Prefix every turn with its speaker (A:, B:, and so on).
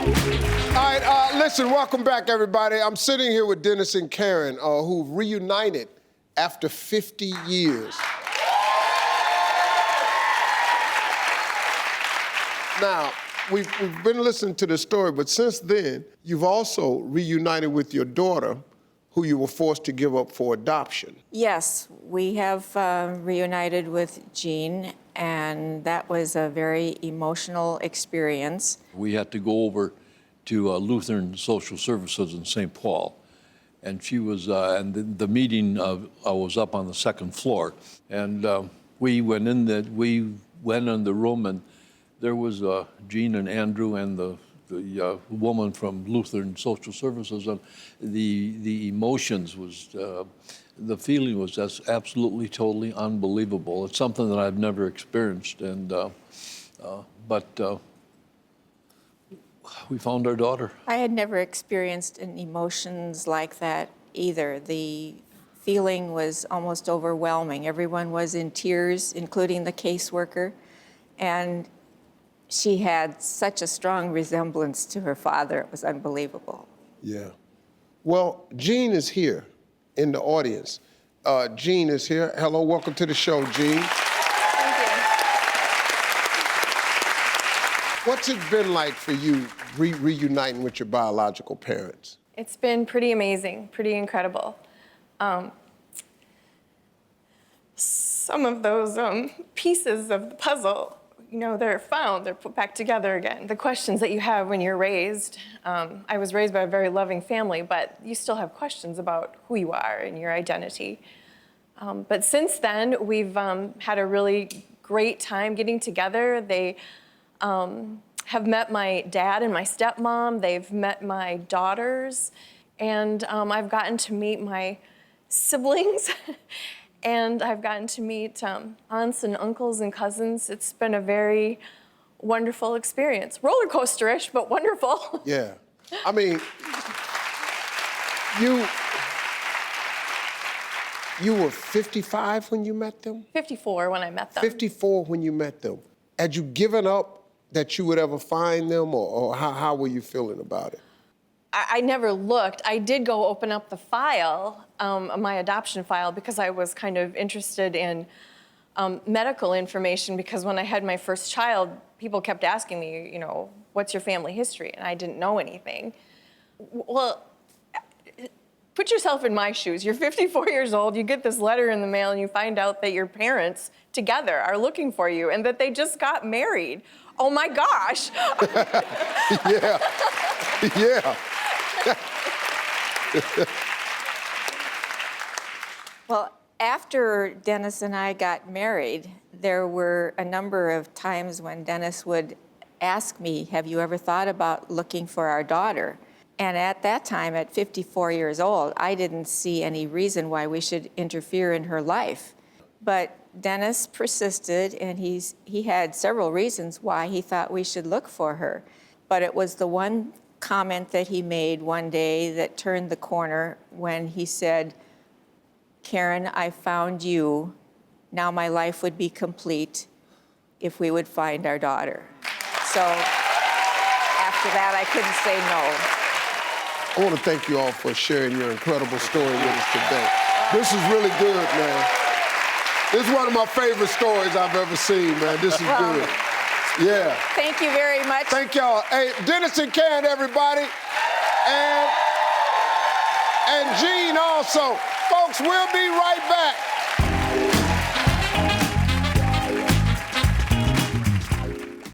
A: All right, listen, welcome back, everybody. I'm sitting here with Dennis and Karen, who reunited after 50 years. Now, we've been listening to the story, but since then, you've also reunited with your daughter, who you were forced to give up for adoption.
B: Yes, we have reunited with Jean, and that was a very emotional experience.
C: We had to go over to Lutheran Social Services in St. Paul, and she was, and the meeting was up on the second floor, and we went in the room, and there was Jean and Andrew and the woman from Lutheran Social Services, and the emotions was, the feeling was just absolutely, totally unbelievable. It's something that I've never experienced, and but we found our daughter.
B: I had never experienced emotions like that either. The feeling was almost overwhelming. Everyone was in tears, including the caseworker, and she had such a strong resemblance to her father. It was unbelievable.
A: Yeah. Well, Jean is here in the audience. Jean is here. Hello, welcome to the show, Jean.
D: Thank you.
A: What's it been like for you reuniting with your biological parents?
D: It's been pretty amazing, pretty incredible. Some of those pieces of the puzzle, you know, they're found, they're put back together again. The questions that you have when you're raised. I was raised by a very loving family, but you still have questions about who you are and your identity. But since then, we've had a really great time getting together. They have met my dad and my stepmom. They've met my daughters. And I've gotten to meet my siblings. And I've gotten to meet aunts and uncles and cousins. It's been a very wonderful experience. Roller coaster-ish, but wonderful.
A: Yeah. I mean, you were 55 when you met them?
D: 54 when I met them.
A: 54 when you met them. Had you given up that you would ever find them, or how were you feeling about it?
D: I never looked. I did go open up the file, my adoption file, because I was kind of interested in medical information, because when I had my first child, people kept asking me, you know, what's your family history? And I didn't know anything. Well, put yourself in my shoes. You're 54 years old, you get this letter in the mail, and you find out that your parents together are looking for you and that they just got married. Oh my gosh.
A: Yeah, yeah.
B: Well, after Dennis and I got married, there were a number of times when Dennis would ask me, have you ever thought about looking for our daughter? And at that time, at 54 years old, I didn't see any reason why we should interfere in her life. But Dennis persisted, and he had several reasons why he thought we should look for her. But it was the one comment that he made one day that turned the corner when he said, Karen, I found you. Now my life would be complete if we would find our daughter. So after that, I couldn't say no.
A: I want to thank you all for sharing your incredible story with us today. This is really good, man. This is one of my favorite stories I've ever seen, man. This is good. Yeah.
B: Thank you very much.
A: Thank y'all. Hey, Dennis and Karen, everybody. And Jean also. Folks, we'll be right back.